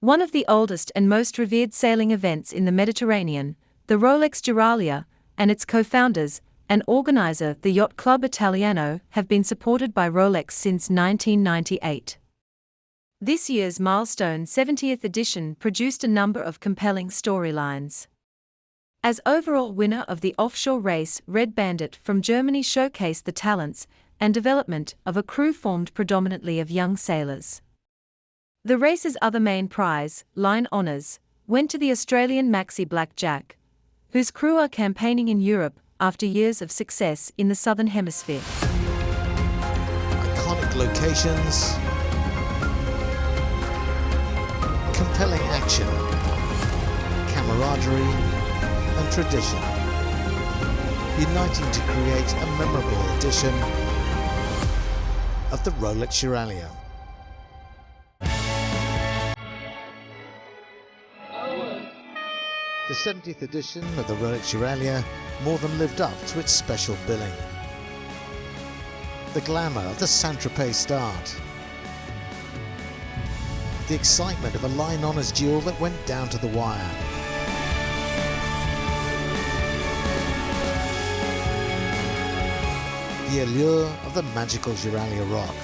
One of the oldest and most revered sailing events in the Mediterranean, the Rolex Giraglia, and its co-founders and organizer, the Yacht Club Italiano, have been supported by Rolex since 1998. This year's milestone 70th edition produced a number of compelling storylines. As overall winner of the offshore race, Red Bandit from Germany showcased the talents and development of a crew formed predominantly of young sailors. The race's other main prize, line honours, went to the Australian maxi Blackjack, whose crew are campaigning in Europe after years of success in the Southern Hemisphere. Iconic locations, compelling action, camaraderie and tradition, uniting to create a memorable edition of the Rolex Giraglia. The 70th edition of the Rolex Giraglia more than lived up to its special billing. The glamour of the Saint-Tropez start. The excitement of a line honours duel that went down to the wire. The allure of the magical Giraglia rock.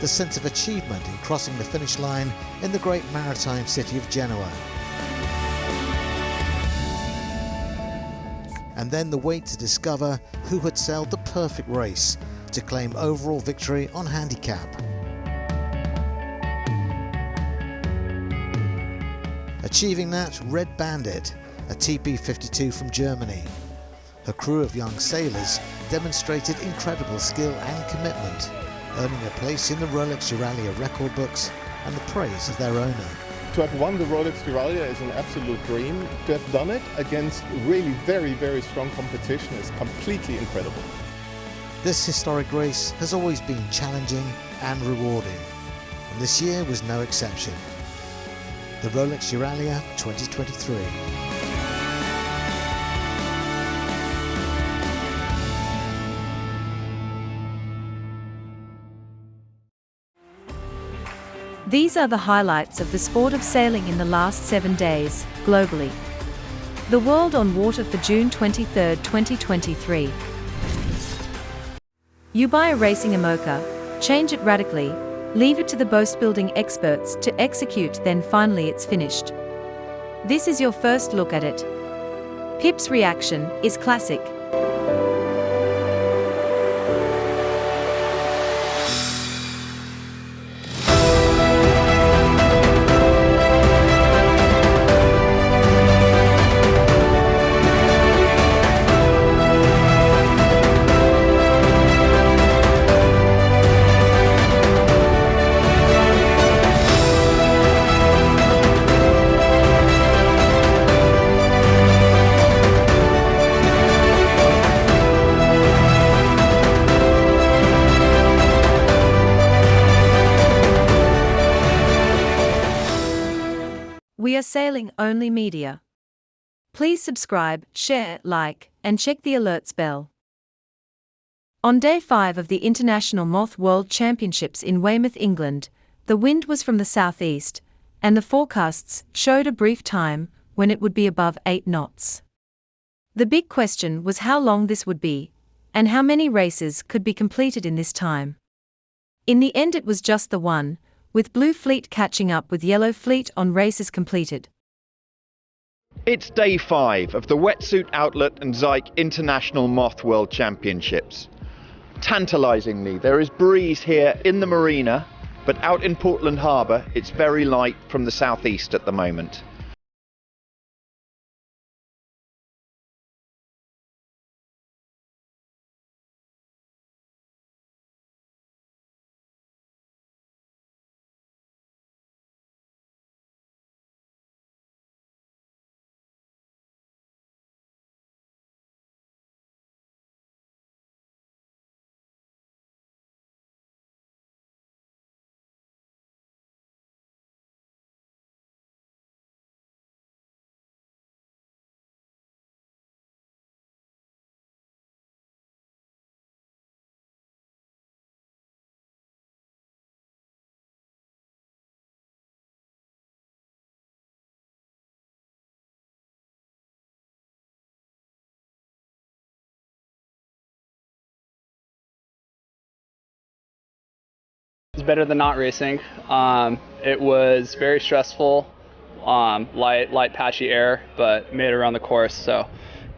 The sense of achievement in crossing the finish line in the great maritime city of Genoa. And then the wait to discover who had sailed the perfect race to claim overall victory on handicap. Achieving that, Red Bandit, a TP52 from Germany. Her crew of young sailors demonstrated incredible skill and commitment, earning a place in the Rolex Giraglia record books and the praise of their owner. To have won the Rolex Giraglia is an absolute dream. To have done it against really very strong competition is completely incredible. This historic race has always been challenging and rewarding, and this year was no exception. The Rolex Giraglia 2023. These are the highlights of the sport of sailing in the last 7 days, globally. The World on Water for June 23, 2023. You buy a racing Imoca, change it radically, leave it to the boat building experts to execute, then finally it's finished. This is your first look at it. Pip's reaction is classic. We are Sailing Only Media. Please subscribe, share, like, and check the alerts bell. On day 5 of the International Moth World Championships in Weymouth, England, the wind was from the southeast, and the forecasts showed a brief time when it would be above 8 knots. The big question was how long this would be, and how many races could be completed in this time. In the end it was just the one, with Blue Fleet catching up with Yellow Fleet on races completed. It's day 5 of the Wetsuit Outlet and Zyke International Moth World Championships. Tantalisingly, there is breeze here in the marina, but out in Portland Harbour it's very light from the southeast at the moment. better than not racing. It was very stressful, light patchy air, but made it around the course, so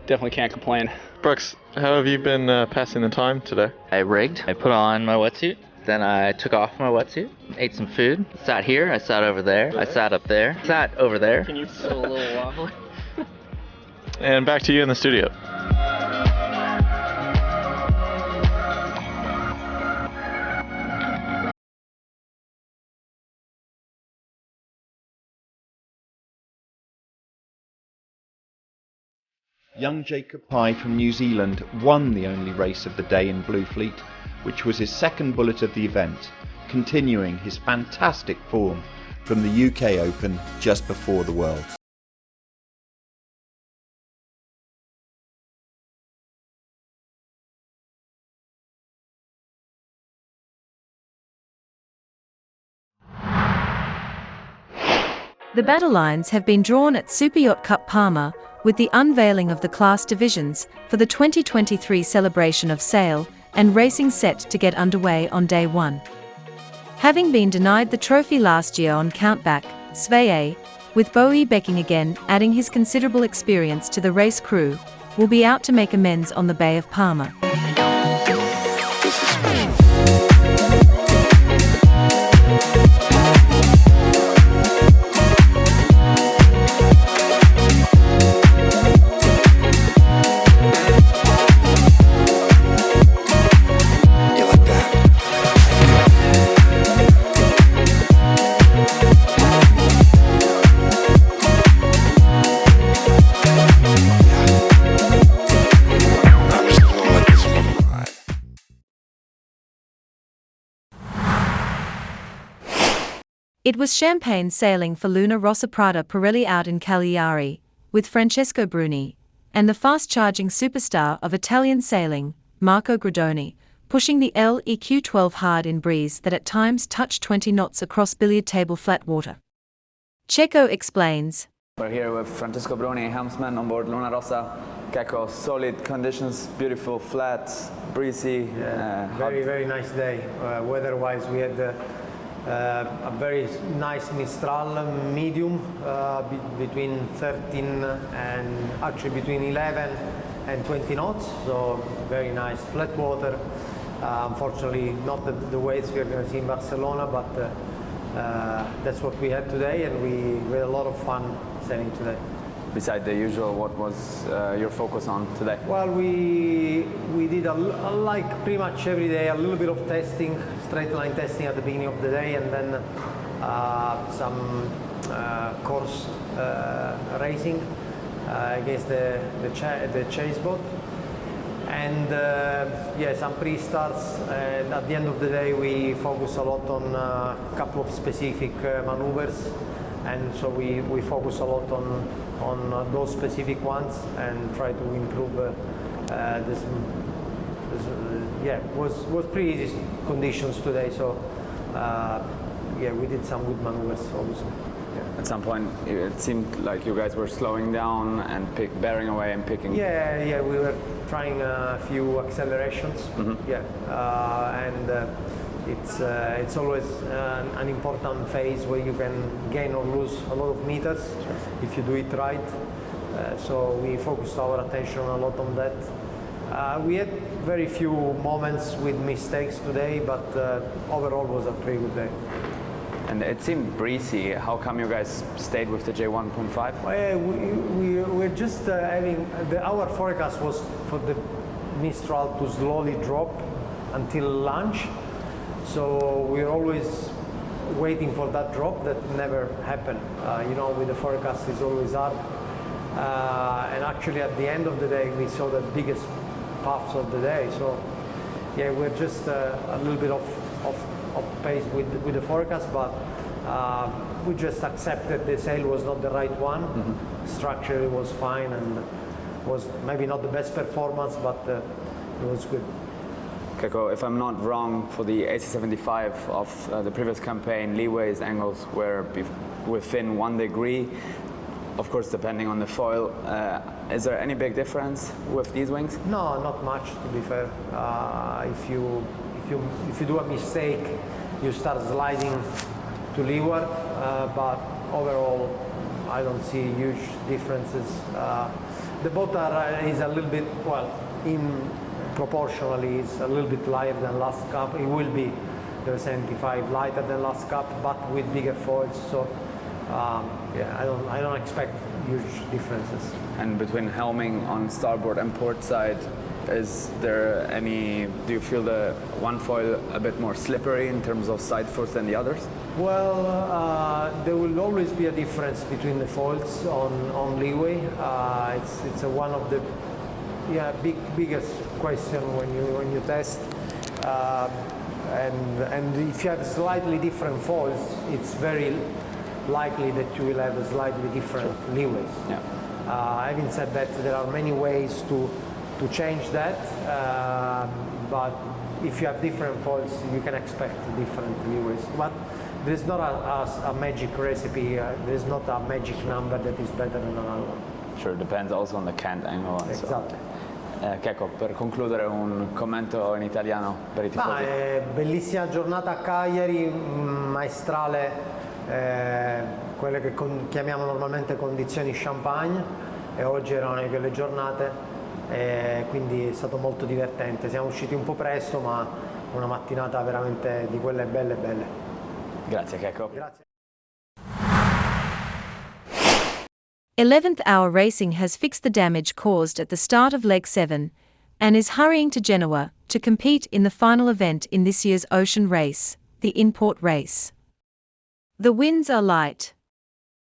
definitely can't complain. Brooks, how have you been passing the time today? I rigged, I put on my wetsuit, then I took off my wetsuit, ate some food, sat here, I sat over there, I sat up there, sat over there. Can you still a little waffle? And back to you in the studio. Young Jacob Pye from New Zealand won the only race of the day in Blue Fleet, which was his second bullet of the event, continuing his fantastic form from the UK Open just before the Worlds. The battle lines have been drawn at Superyacht Cup Palma, with the unveiling of the class divisions for the 2023 celebration of sail and racing set to get underway on day one. Having been denied the trophy last year on countback, Sverige, with Bowie Becking again adding his considerable experience to the race crew, will be out to make amends on the Bay of Palma. It was champagne sailing for Luna Rossa Prada Pirelli out in Cagliari, with Francesco Bruni, and the fast-charging superstar of Italian sailing, Marco Gradoni, pushing the LEQ-12 hard in breeze that at times touched 20 knots across billiard table flat water. Checo explains. We're here with Francesco Bruni, helmsman on board Luna Rossa. Gecko, solid conditions, beautiful, flat, breezy. Very nice day. Weather-wise, we had a very nice Mistral medium between 13 and actually between 11 and 20 knots, so very nice flat water. Unfortunately not the waves we're going to see in Barcelona, but that's what we had today, and we had a lot of fun sailing today. Besides the usual, what was your focus on today? Well, we did like pretty much every day a little bit of testing, straight line testing at the beginning of the day, and then some course racing against the chase boat, and some pre-starts. And at the end of the day, we focus a lot on a couple of specific maneuvers, and so we focus a lot on those specific ones and try to improve this. Was pretty easy conditions today, so we did some good maneuvers also. At some point it seemed like you guys were slowing down and bearing away and picking. Yeah, we were trying a few accelerations. It's always an important phase where you can gain or lose a lot of meters if you do it right. So we focused our attention a lot on that. We had very few moments with mistakes today, but overall it was a pretty good day. And it seemed breezy. How come you guys stayed with the J1.5? Well, we're just having our forecast was for the Mistral to slowly drop until lunch. So we're always waiting for that drop that never happened. With the forecast it's always up. And actually at the end of the day we saw the biggest puffs of the day. So we're just a little bit off pace with the forecast, but we just accepted the sail was not the right one. Structurally was fine and was maybe not the best performance, but it was good. Keko, if I'm not wrong, for the AC75 of the previous campaign, leeways angles were within 1 degree. Of course, depending on the foil. Is there any big difference with these wings? No, not much, to be fair. If you do a mistake you start sliding to leeward, but overall I don't see huge differences. The boat is a little bit, well, proportionally is a little bit lighter than last Cup. It will be the 75 lighter than last Cup, but with bigger foils. So yeah, I don't expect huge differences. And between helming on starboard and port side, is there any, do you feel the one foil a bit more slippery in terms of side force than the others? Well, there will always be a difference between the foils on leeway. It's one of the biggest question when you test. And if you have slightly different foils, it's very likely that you will have a slightly different leeways. Yeah. Having said that, there are many ways to change that, but if you have different foils, you can expect different leeways. But there's not a magic recipe, there's not a magic number that is better than another one. Sure, depends also on the cant angle and Exactly. Checco, per concludere un commento in italiano per i tifosi. Bellissima giornata a Cagliari, maestrale, quelle che chiamiamo normalmente condizioni champagne, e oggi erano quelle giornate, quindi è stato molto divertente. Siamo usciti un po' presto, ma una mattinata veramente di quelle belle belle. Grazie Checco. Grazie. 11th Hour Racing has fixed the damage caused at the start of Leg 7 and is hurrying to Genoa to compete in the final event in this year's ocean race, the Import Race. The winds are light.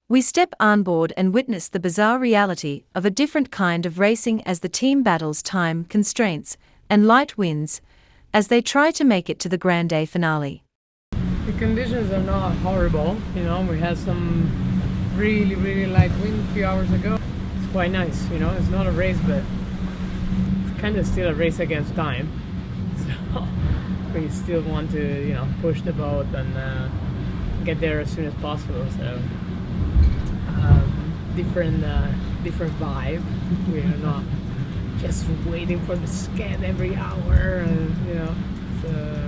We step on board and witness the bizarre reality of a different kind of racing as the team battles time constraints and light winds as they try to make it to the Grande finale. The conditions are not horrible, you know, we had some really light wind a few hours ago. It's quite nice, you know, it's not a race, but it's kind of still a race against time. So we still want to, you know, push the boat and get there as soon as possible. So different vibe. We are not just waiting for the scan every hour, you know,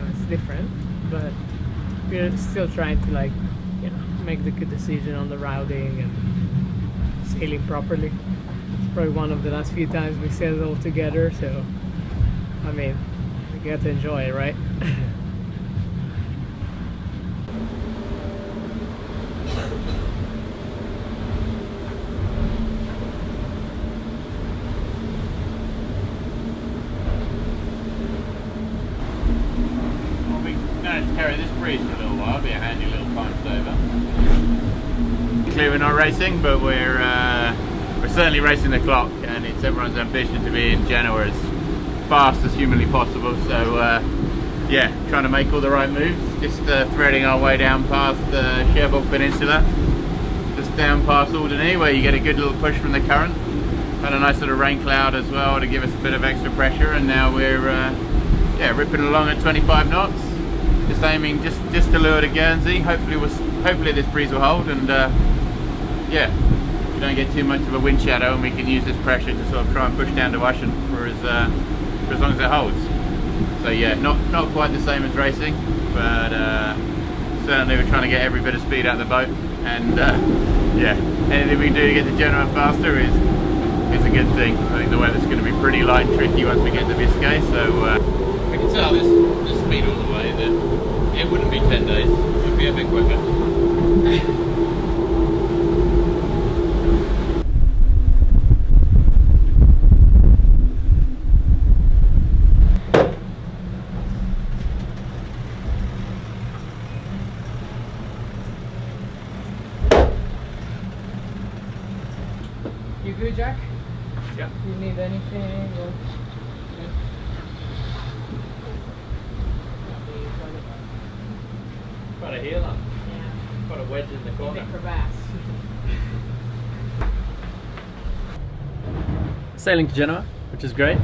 it's different, but we're still trying to, like, you know, make the good decision on the routing and sailing properly. It's probably one of the last few times we sailed all together, so I mean, we get to enjoy it, right? Carry this breeze for a little while, be a handy little time saver. Clearly we're not racing, but we're certainly racing the clock, and it's everyone's ambition to be in Genoa as fast as humanly possible. So yeah, trying to make all the right moves, just threading our way down past the Cherbourg Peninsula, just down past Alderney, where you get a good little push from the current. Had a nice little rain cloud as well to give us a bit of extra pressure, and now we're yeah, ripping along at 25 knots. Just aiming just to lure the Guernsey. Hopefully this breeze will hold, and yeah, we don't get too much of a wind shadow, and we can use this pressure to sort of try and push down to Ushant for as long as it holds. So yeah, not quite the same as racing, but certainly we're trying to get every bit of speed out of the boat, and yeah, anything we can do to get to Genoa faster is a good thing. I think the weather's going to be pretty light and tricky once we get to Biscay, so we can tell this speed all the way that it wouldn't be 10 days, it would be a bit quicker. You good, Jack? Yeah. You need anything? Or... Got a heel on. Yeah. Got a wedge in the corner. For bass. Sailing to Genoa, which is great.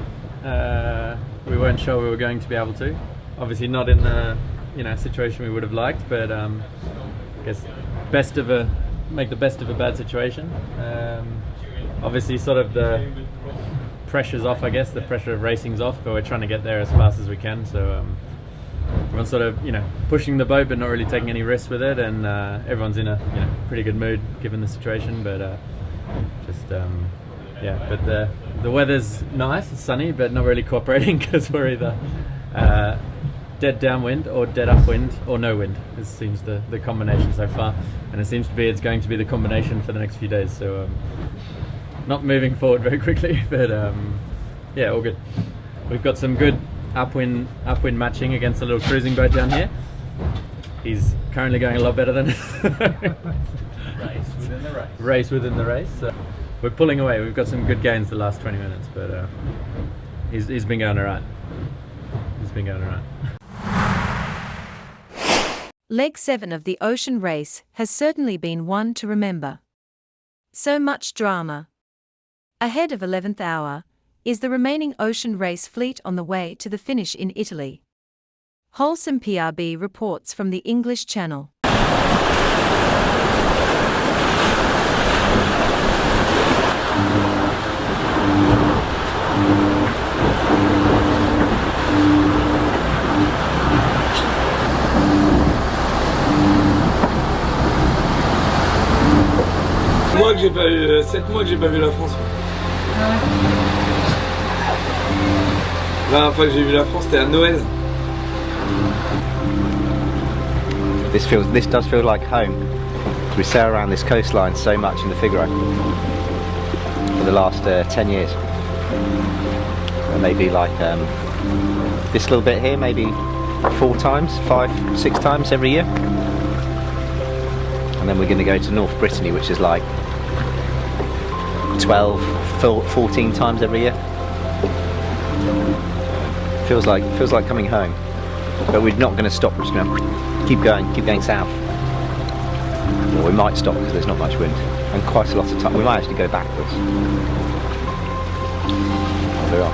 We weren't sure we were going to be able to. Obviously not in the situation we would have liked, but I guess make the best of a bad situation. Obviously sort of the pressure's off, I guess, the pressure of racing's off, but we're trying to get there as fast as we can. So everyone's sort of pushing the boat but not really taking any risks with it, and everyone's in a pretty good mood given the situation. But but the weather's nice, it's sunny, but not really cooperating because we're either dead downwind or dead upwind or no wind. This seems the combination so far, and it seems to be it's going to be the combination for the next few days. So not moving forward very quickly, but all good. We've got some good upwind matching against a little cruising boat down here. He's currently going a lot better than race within the race. So we're pulling away. We've got some good gains the last 20 minutes, but he's been going alright. Leg 7 of the ocean race has certainly been one to remember. So much drama. Ahead of 11th hour is the remaining ocean race fleet on the way to the finish in Italy. Wholesome PRB reports from the English Channel. Moi que j'ai pas vu, 7 mois que j'ai pas vu la France. La dernière fois que j'ai vu la France, c'était à Noël. This does feel like home. We sail around this coastline so much in the Figaro for the last 10 years. And maybe like this little bit here, maybe 4 times, 5, 6 times every year. And then we're going to go to North Brittany, which is like 12, 14 times every year. Feels like coming home. But we're not going to stop. We're just going to keep going south. Or we might stop because there's not much wind and quite a lot of time. We might actually go backwards. There we are.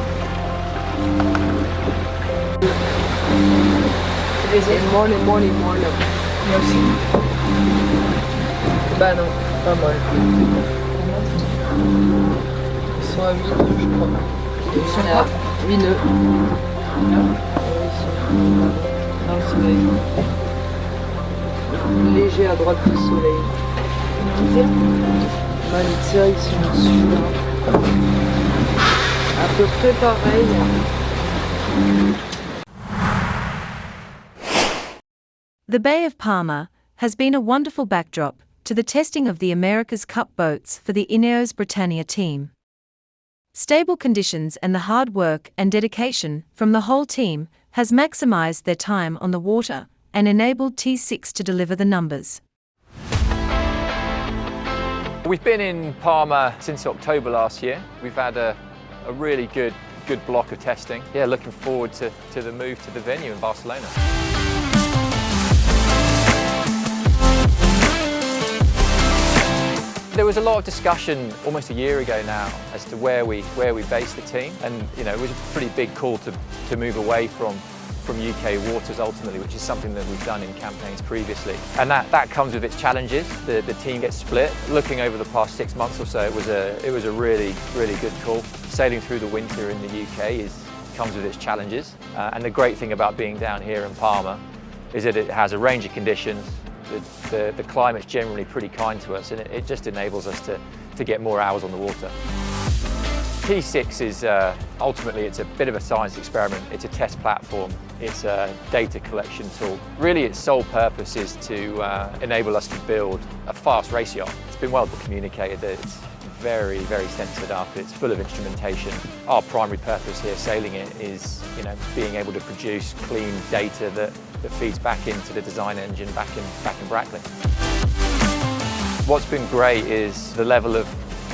Morning. Merci. Bah non, pas mal. Ils sont à 8 nœuds, je crois. Ils sont à 8 nœuds. Dans le soleil. Léger à droite du soleil. Malizia, ils sont dessus là. À peu près pareil. The Bay of Palma has been a wonderful backdrop to the testing of the America's Cup boats for the Ineos Britannia team. Stable conditions and the hard work and dedication from the whole team has maximized their time on the water and enabled T6 to deliver the numbers. We've been in Palma since October last year. We've had a really good block of testing. Yeah, looking forward to the move to the venue in Barcelona. There was a lot of discussion almost a year ago now as to where we base the team, and it was a pretty big call to move away from UK waters ultimately, which is something that we've done in campaigns previously. And that comes with its challenges. The team gets split. Looking over the past 6 months or so, it was a really good call. Sailing through the winter in the UK comes with its challenges. And the great thing about being down here in Palma is that it has a range of conditions. The climate's generally pretty kind to us, and it just enables us to get more hours on the water. T6 is ultimately it's a bit of a science experiment. It's a test platform. It's a data collection tool. Really, its sole purpose is to enable us to build a fast race yacht. It's been well communicated that it's very censored up. It's full of instrumentation. Our primary purpose here sailing it is being able to produce clean data that feeds back into the design engine back in Brackley. What's been great is the level of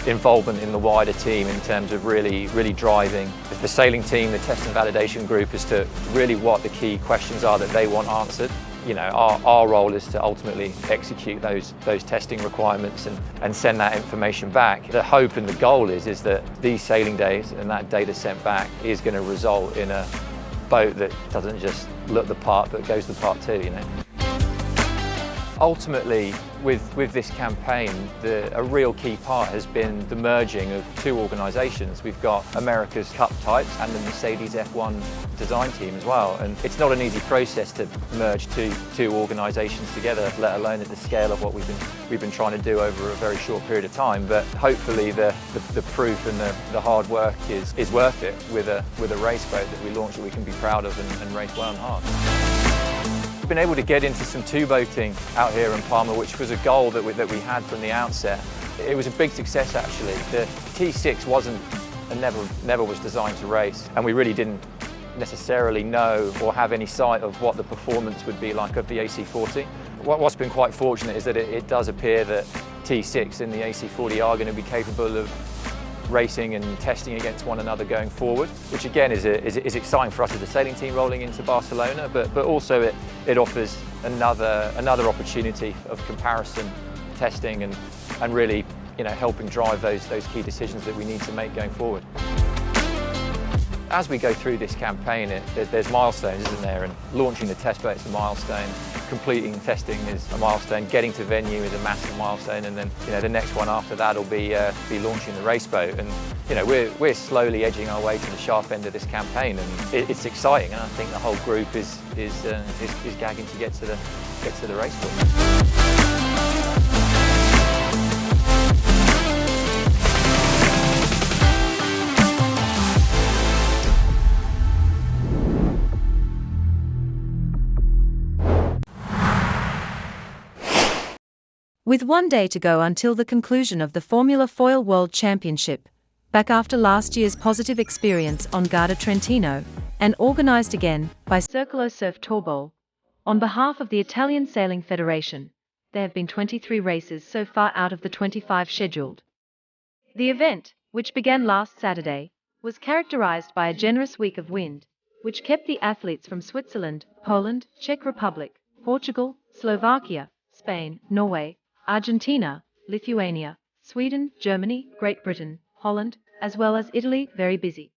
involvement in the wider team in terms of really driving the sailing team, the test and validation group, as to really what the key questions are that they want answered. Our role is to ultimately execute those testing requirements and send that information back. The hope and the goal is that these sailing days and that data sent back is going to result in a boat that doesn't just look the part but goes the part too. Ultimately, with this campaign, a real key part has been the merging of two organisations. We've got America's Cup types and the Mercedes F1 design team as well. And it's not an easy process to merge two organisations together, let alone at the scale of what we've been trying to do over a very short period of time. But hopefully the proof and the hard work is worth it with a race boat that we launched that we can be proud of and race well and hard. We've been able to get into some two-boating out here in Palma, which was a goal that we had from the outset. It was a big success actually. The T6 wasn't and never was designed to race, and we really didn't necessarily know or have any sight of what the performance would be like of the AC40. What's been quite fortunate is that it does appear that T6 and the AC40 are going to be capable of racing and testing against one another going forward, which again is exciting for us as a sailing team rolling into Barcelona, but also it offers another opportunity of comparison testing and really, you know, helping drive those key decisions that we need to make going forward. As we go through this campaign, there's milestones, isn't there? And launching the test boat is a milestone, completing testing is a milestone, getting to venue is a massive milestone, and then, you know, the next one after that will be launching the race boat. And, you know, we're slowly edging our way to the sharp end of this campaign, and it's exciting. And I think the whole group is gagging to get to the race boat. With 1 day to go until the conclusion of the Formula Foil World Championship, back after last year's positive experience on Garda Trentino, and organised again by Circolo Surf Tour Bowl, on behalf of the Italian Sailing Federation, there have been 23 races so far out of the 25 scheduled. The event, which began last Saturday, was characterised by a generous week of wind, which kept the athletes from Switzerland, Poland, Czech Republic, Portugal, Slovakia, Spain, Norway, Argentina, Lithuania, Sweden, Germany, Great Britain, Holland, as well as Italy, very busy.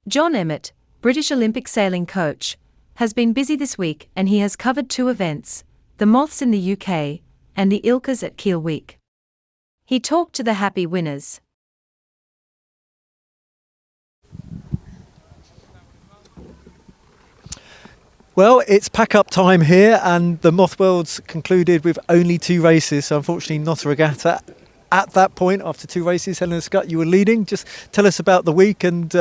John Emmett, British Olympic sailing coach, has been busy this week, and he has covered two events, the Moths in the UK and the Ilkas at Kiel Week. He talked to the happy winners. Well, it's pack-up time here, and the Moth Worlds concluded with only 2 races, so unfortunately not a regatta. At that point, after 2 races, Helena Scott, you were leading. Just tell us about the week, and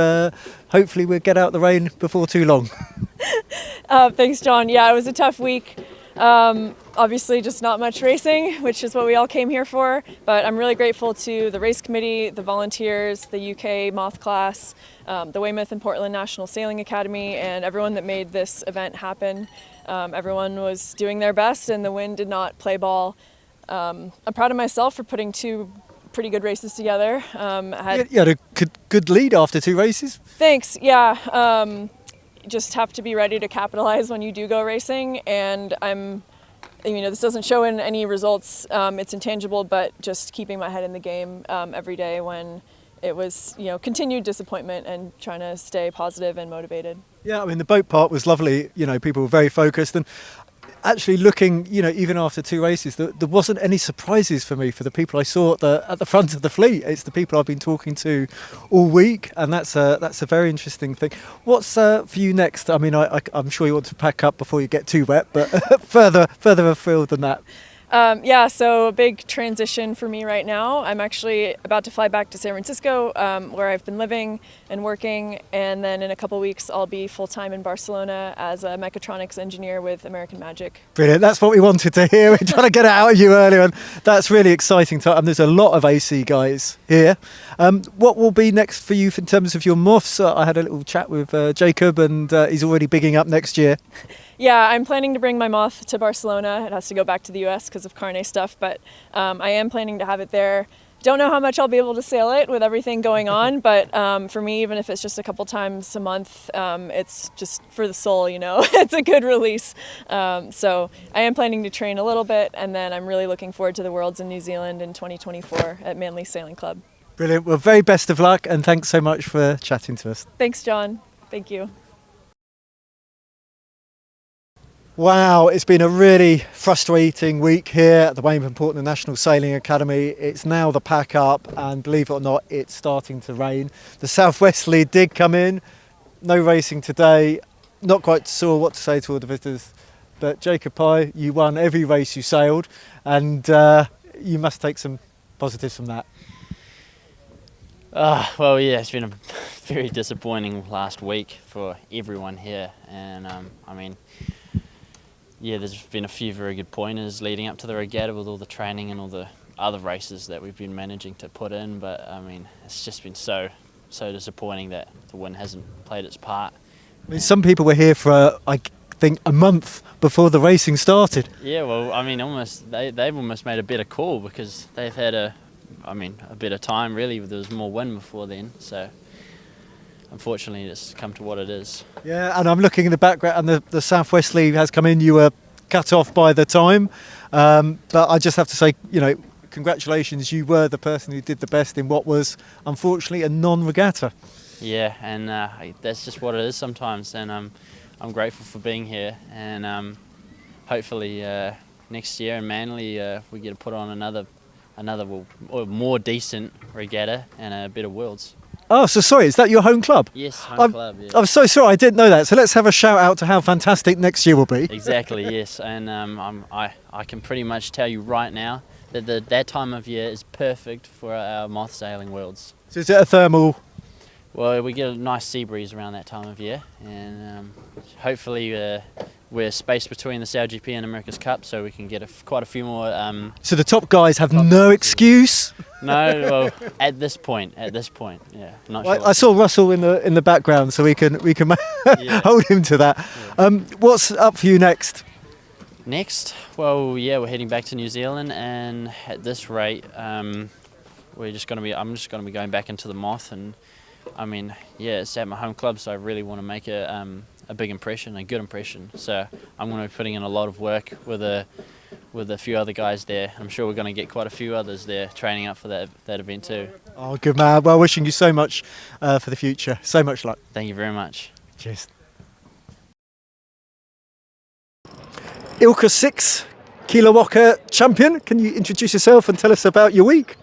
hopefully we'll get out the rain before too long. Thanks, John. Yeah, it was a tough week. Obviously just not much racing, which is what we all came here for, but I'm really grateful to the race committee, the volunteers, the UK Moth class, the Weymouth and Portland National Sailing Academy, and everyone that made this event happen. Everyone was doing their best, and the wind did not play ball. I'm proud of myself for putting 2 pretty good races together. You had a good lead after 2 races. Thanks, yeah. Just have to be ready to capitalize when you do go racing, and this doesn't show in any results, it's intangible, but just keeping my head in the game every day when it was, continued disappointment, and trying to stay positive and motivated. Yeah, I mean, the boat part was lovely, people were very focused, and actually looking, even after 2 races, there wasn't any surprises for me for the people I saw at the front of the fleet. It's the people I've been talking to all week, and that's a very interesting thing. What's for you next? I mean, I'm sure you want to pack up before you get too wet, but further afield than that. So a big transition for me right now. I'm actually about to fly back to San Francisco, where I've been living and working, and then in a couple weeks I'll be full-time in Barcelona as a mechatronics engineer with American Magic. Brilliant, that's what we wanted to hear. We're trying to get it out of you earlier, and that's really exciting. There's a lot of AC guys here. What will be next for you in terms of your Moths? I had a little chat with Jacob, and he's already bigging up next year. Yeah, I'm planning to bring my Moth to Barcelona. It has to go back to the US because of Carne stuff, but I am planning to have it there. Don't know how much I'll be able to sail it with everything going on, but for me, even if it's just a couple times a month, it's just for the soul, it's a good release. So I am planning to train a little bit, and then I'm really looking forward to the Worlds in New Zealand in 2024 at Manly Sailing Club. Brilliant. Well, very best of luck, and thanks so much for chatting to us. Thanks, John. Thank you. Wow, it's been a really frustrating week here at the Weymouth Port National Sailing Academy. It's now the pack up, and believe it or not, it's starting to rain. The southwesterly did come in. No racing today. Not quite sure what to say to all the visitors, but Jacob Pye, you won every race you sailed, and you must take some positives from that. Well, yeah, it's been a very disappointing last week for everyone here, and yeah, there's been a few very good pointers leading up to the regatta with all the training and all the other races that we've been managing to put in, but it's just been so disappointing that the wind hasn't played its part. Some people were here for I think a month before the racing started. Yeah, well, they've almost made a better call because they've had a better time really. There was more wind before then, so unfortunately it's come to what it is. Yeah, and I'm looking in the background, and the southwesterly has come in. You were cut off by the time, but I just have to say, congratulations. You were the person who did the best in what was unfortunately a non-regatta. Yeah, and that's just what it is sometimes, and I'm grateful for being here, and hopefully next year in Manly we get to put on another more decent regatta and a better Worlds. Oh, so sorry, is that your home club? Yes, home club, yeah. I'm so sorry, I didn't know that. So let's have a shout out to how fantastic next year will be. Exactly, yes. And I can pretty much tell you right now that that time of year is perfect for our Moth Sailing Worlds. So is it a thermal? Well, we get a nice sea breeze around that time of year, and hopefully we're spaced between the SailGP and America's Cup, so we can get quite a few more. So the top guys have no excuse. No, well, at this point, yeah. Not sure. I saw Russell in the background, so we can yeah. Hold him to that. Yeah. What's up for you next? Next, well, yeah, we're heading back to New Zealand, and at this rate, I'm just going to be going back into the Moth, and it's at my home club, so I really want to make a big impression, a good impression. So I'm going to be putting in a lot of work with a few other guys there. I'm sure we're going to get quite a few others there training up for that event too. Oh, good man. Well, wishing you so much for the future. So much luck. Thank you very much. Cheers. Ilka 6 Kilowaka champion. Can you introduce yourself and tell us about your week?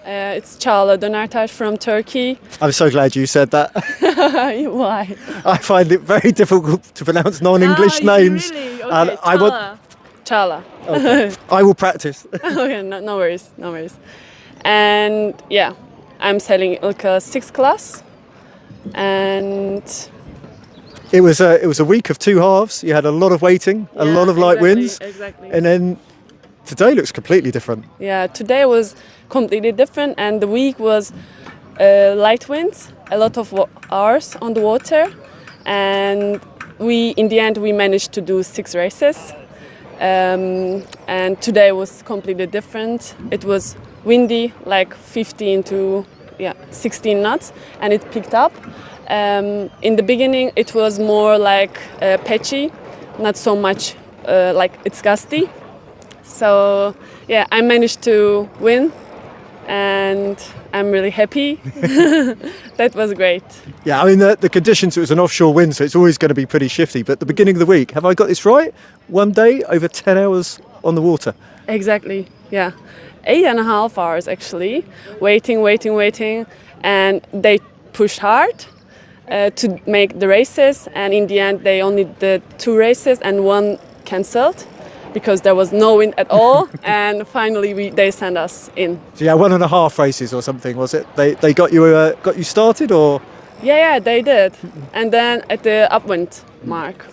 It's Çağla Dönertaş from Turkey. I'm so glad you said that. Why? I find it very difficult to pronounce non-English names. Really? Okay, and I want Çağla. Okay. I will practice. Okay, no worries. And yeah, I'm sailing Ilka 6 class, and it was a week of 2 halves. You had a lot of waiting, a lot of light winds, exactly. And then today looks completely different. Yeah, today was completely different, and the week was light winds, a lot of hours on the water, and in the end we managed to do 6 races, and today was completely different. It was windy, like 15 to 16 knots, and it picked up. In the beginning it was more like patchy, not so much like it's gusty. So yeah, I managed to win and I'm really happy. That was great. Yeah, I mean, the conditions, it was an offshore wind, so it's always going to be pretty shifty. But the beginning of the week, have I got this right? One day, over 10 hours on the water. Exactly, yeah. 8.5 hours actually, waiting. And they pushed hard to make the races. And in the end, they only did 2 races and 1 cancelled, because there was no wind at all. And finally they sent us in. So yeah, 1.5 races or something, was it? They got you started, or? Yeah, they did. And then at the upwind mark,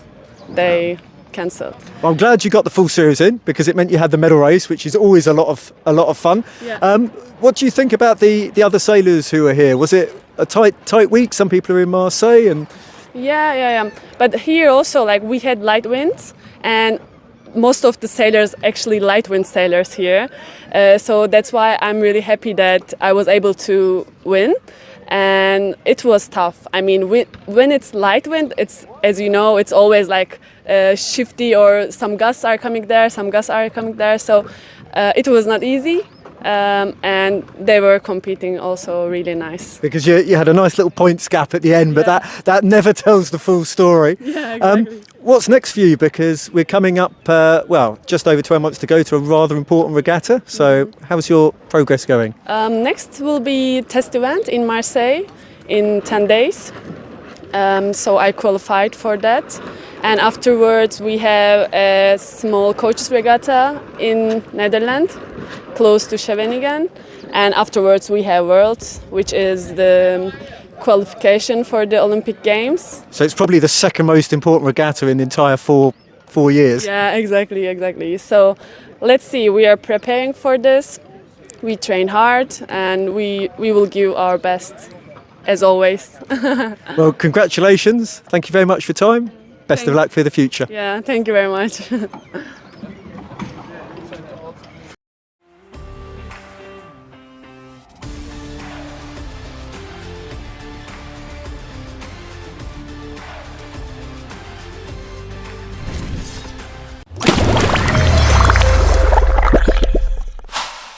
they cancelled. Well, I'm glad you got the full series in, because it meant you had the medal race, which is always a lot of fun. Yeah. What do you think about the other sailors who are here? Was it a tight week? Some people are in Marseille and. Yeah. But here also, like, we had light winds, and most of the sailors actually light wind sailors here. So that's why I'm really happy that I was able to win. And it was tough. I mean, when it's light wind, it's, as you know, it's always like shifty, or some gusts are coming there, So it was not easy. And they were competing also really nice. Because you had a nice little points gap at the end, but that never tells the full story. Yeah, exactly. What's next for you? Because we're coming up, just over 12 months to go to a rather important regatta. So how's your progress going? Next will be test event in Marseille in 10 days. So I qualified for that. And afterwards we have a small coaches regatta in Netherlands, close to Scheveningen. And afterwards we have Worlds, which is the qualification for the Olympic Games. So it's probably the second most important regatta in the entire four years. Yeah, exactly. So let's see, we are preparing for this. We train hard, and we will give our best, as always. Well, congratulations. Thank you very much for your time. Best of luck for the future. Yeah, thank you very much.